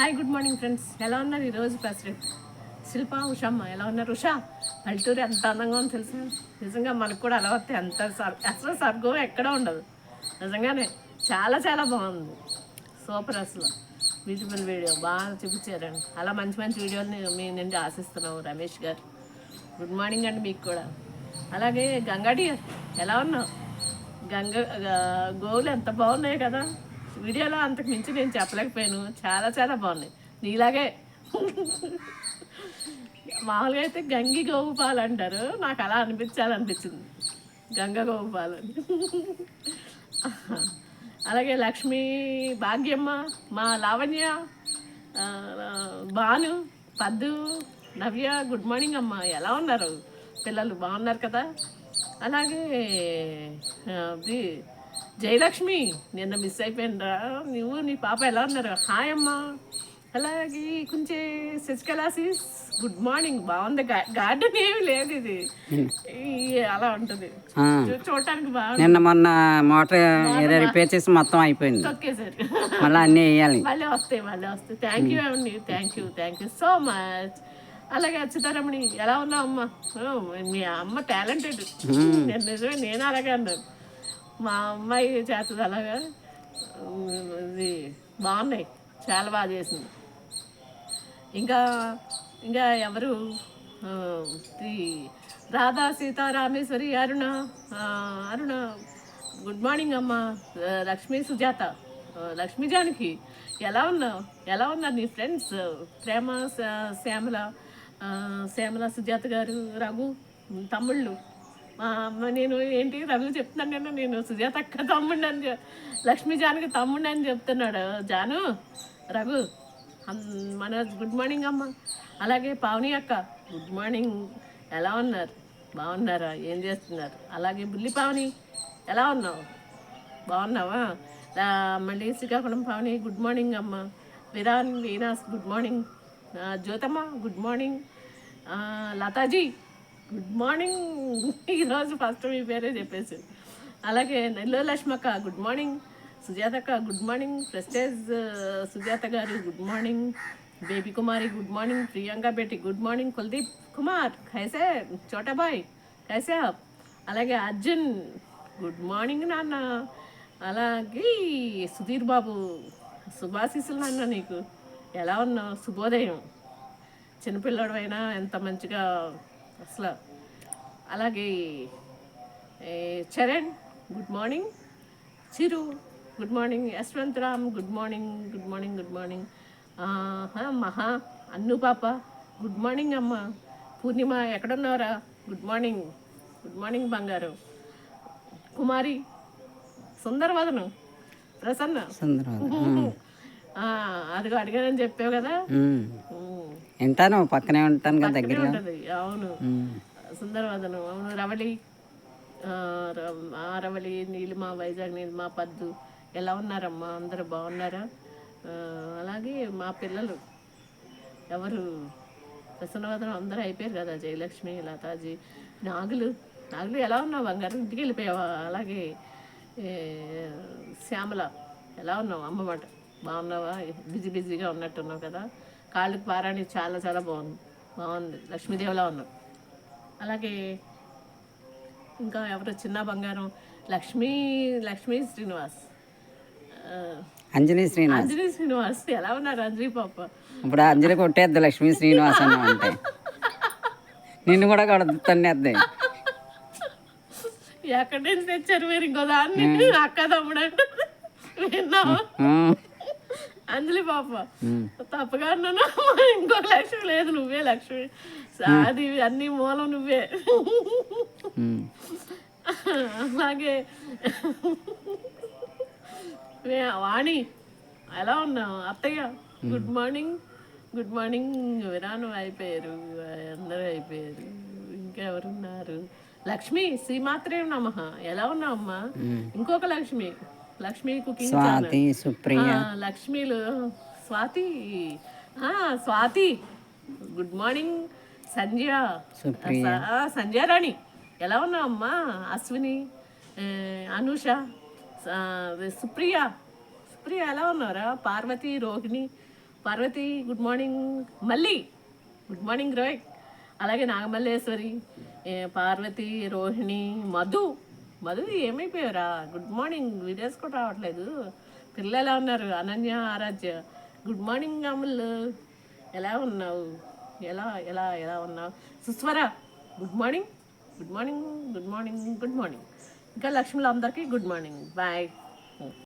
Hi good morning friends, ఎలా ఉన్నారు? ఈరోజు ప్రెసిడెంట్ శిల్ప ఉషమ్మ ఎలా ఉన్నారు? ఉషా పల్లెటూరు ఎంత అందంగా ఉందో తెలుసా? నిజంగా మనకు కూడా అలా వస్తే అంత అసలు స్వర్గం ఎక్కడ ఉండదు. నిజంగానే చాలా చాలా బాగుంది, సూపర్. అసలు బ్యూటిఫుల్ వీడియో బాగా చూపించారండి. అలా మంచి మంచి వీడియోని మీ నుండి ఆశిస్తున్నాము. రమేష్ గారు గుడ్ మార్నింగ్ అండి మీకు కూడా. అలాగే గంగాడి ఎలా ఉన్నావు? గంగ గోవులు ఎంత బాగున్నాయి కదా వీడియోలో, అంతకు మించి నేను చెప్పలేకపోయాను. చాలా చాలా బాగున్నాయి నీలాగే. మామూలుగా అయితే గంగి గోవు పాలు అంటారు, నాకు అలా అనిపించింది గంగ గోవు పాలు అని. అలాగే లక్ష్మి, భాగ్యమ్మ, మా లావణ్య, భాను, పద్దు, నవ్య గుడ్ మార్నింగ్ అమ్మ, ఎలా ఉన్నారు పిల్లలు? బాగున్నారు కదా? అలాగే ఇది జయలక్ష్మి, నిన్న మిస్ అయిపోయినరా నువ్వు, నీ పాప ఎలా ఉన్నారు? హాయ్ అమ్మ. అలాగే కొంచెం శశికళాసిస్ గుడ్ మార్నింగ్. బాగుంది, గార్డెన్ ఏమి లేదు ఇది, అలా ఉంటుంది చూడటానికి. బాగుంది. నిన్న మొన్న మోటార్ రిపేర్ చేసి మొత్తం అయిపోయింది, తొక్కేసారు. మళ్ళీ అన్నీ వేయాలి. మళ్ళీ వస్తాయి. థ్యాంక్ యూ అండి, థ్యాంక్ యూ సో మచ్. అలాగే అచ్యుతారమణి ఎలా ఉన్నావు అమ్మ? మీ అమ్మ టాలెంటెడ్, నిజమే, నేను అలాగే అన్నాను. మా అమ్మాయి చేస్తుంది అలాగా. ఇది బాగున్నాయి, చాలా బాగా చేసింది. ఇంకా ఇంకా ఎవరు? రాధా సీతారామేశ్వరి, అరుణ అరుణ గుడ్ మార్నింగ్ అమ్మ. లక్ష్మీ సుజాత, లక్ష్మీ జానకి ఎలా ఉన్నారు నీ ఫ్రెండ్స్? ప్రేమ, శ్యామల, సుజాత గారు, రఘు తమ్ముళ్ళు. మా అమ్మ నేను ఏంటి రఘు చెప్తున్నాను, నేను సుజాత అక్క తమ్ముడిని అని, లక్ష్మీ జానకి తమ్ముడిని అని చెప్తున్నాడు జాను. రఘు మనోజ్ గుడ్ మార్నింగ్ అమ్మ. అలాగే పావని అక్క గుడ్ మార్నింగ్, ఎలా ఉన్నారు? బాగున్నారా? ఏం చేస్తున్నారు? అలాగే బుల్లి పావని ఎలా ఉన్నావు? బాగున్నావా? మళ్ళీ శ్రీకాకుళం పావని గుడ్ మార్నింగ్ అమ్మ. వీనాస్ గుడ్ మార్నింగ్. జ్యోతమ్మ గుడ్ మార్నింగ్. లతాజీ గుడ్ మార్నింగ్. ఈరోజు ఫస్ట్ మీ పేరే చెప్పేసి. అలాగే నెల్లూరు లక్ష్మక్క గుడ్ మార్నింగ్. సుజాతక్క గుడ్ మార్నింగ్. ప్రెస్టేజ్ సుజాత గారు good morning. Baby Kumari good morning. Priyanka బేటి గుడ్ మార్నింగ్. కుల్దీప్ కుమార్ కైసే? చోటా బాయ్ కైసే ఆప్? అలాగే అర్జున్ గుడ్ మార్నింగ్ నాన్న. అలాగే సుధీర్ బాబు శుభాశీస్సులు నాన్న నీకు, ఎలా ఉన్నావు? శుభోదయం. చిన్నపిల్లడు అయినా ఎంత మంచిగా అసలు. అలాగే Charan good morning. Chiru good morning. Yashwant Ram good morning. Maha, Annu పాప గుడ్ మార్నింగ్ అమ్మ. పూర్ణిమ ఎక్కడున్నారా? గుడ్ మార్నింగ్ బంగారు. కుమారి, సుందరవదను, ప్రసన్న, అదిగో అడిగానని చెప్పావు కదా, వింటాను, పక్కనే ఉంటాను కదా, దగ్గర ఉంటుంది. అవును, సుందరవదను. అవును, రవళి, నీలిమ, వైజాగ్ నీలిమ, పద్దు ఎలా ఉన్నారమ్మా? అందరూ బాగున్నారా? అలాగే మా పిల్లలు ఎవరు? ప్రసన్నవదనం అందరూ అయిపోయారు కదా, జయలక్ష్మి, లతాజీ, నాగులు ఎలా ఉన్నావు బంగారు? ఇంటికి వెళ్ళిపోయావా? అలాగే శ్యామల ఎలా ఉన్నావు? అమ్మమాట బాగున్నావా? బిజీగా ఉన్నట్టున్నావు కదా. కాళ్ళకి పారాణి చాలా చాలా బాగుంది. లక్ష్మీదేవిలా ఉన్నావు. అలాగే ఇంకా ఎవరు? చిన్న బంగారం, లక్ష్మీ శ్రీనివాస్, అంజనీ శ్రీనివాస్ ఎలా ఉన్నారు? అంజలి పాప ఇప్పుడు అంజలి కొట్టేద్ది లక్ష్మీ శ్రీనివాస్ అన్న అంటే, నిన్ను కూడా కొడుతుంది. ఎక్కడి నుంచి తెచ్చారు మీరు? ఇంకో దాన్ని అక్క తమ్ముడు అంటే విన్నావా? అంజలి పాప తప్పగా అన్నాను. ఇంకొక లక్ష్మి లేదు, నువ్వే లక్ష్మి. అది అన్ని మూలం నువ్వే. అలాగే వాణి ఎలా ఉన్నావు? అత్తయ్య గుడ్ మార్నింగ్. విరాను అయిపోయారు, అందరూ అయిపోయారు. ఇంకెవరున్నారు? లక్ష్మి, శ్రీమాత్రే నమః, ఎలా ఉన్నావు అమ్మా? ఇంకొక లక్ష్మి కుకింగ్ ఛానల్, లక్ష్మీలు, స్వాతి గుడ్ మార్నింగ్. సంధ్య రాణి ఎలా ఉన్నావు అమ్మా? అశ్విని, అనూష, సుప్రియ ఎలా ఉన్నారా? పార్వతి, రోహిణి, పార్వతి గుడ్ మార్నింగ్, మళ్ళీ గుడ్ మార్నింగ్ రోహిత్, అలాగే నాగమల్లేశ్వరి, పార్వతి, రోహిణి, మధు. మధు ఏమైపోయారా? Good morning. వీడియోస్ కూడా రావట్లేదు. పిల్లలు ఎలా ఉన్నారు? Ananya, Aaradhya good morning. అమలు ఎలా ఉన్నావు? ఎలా ఎలా ఎలా ఉన్నావు? Susvara good morning, good morning, good morning, good morning. ఇంకా లక్ష్ములు అందరికీ గుడ్ మార్నింగ్. బాయ్.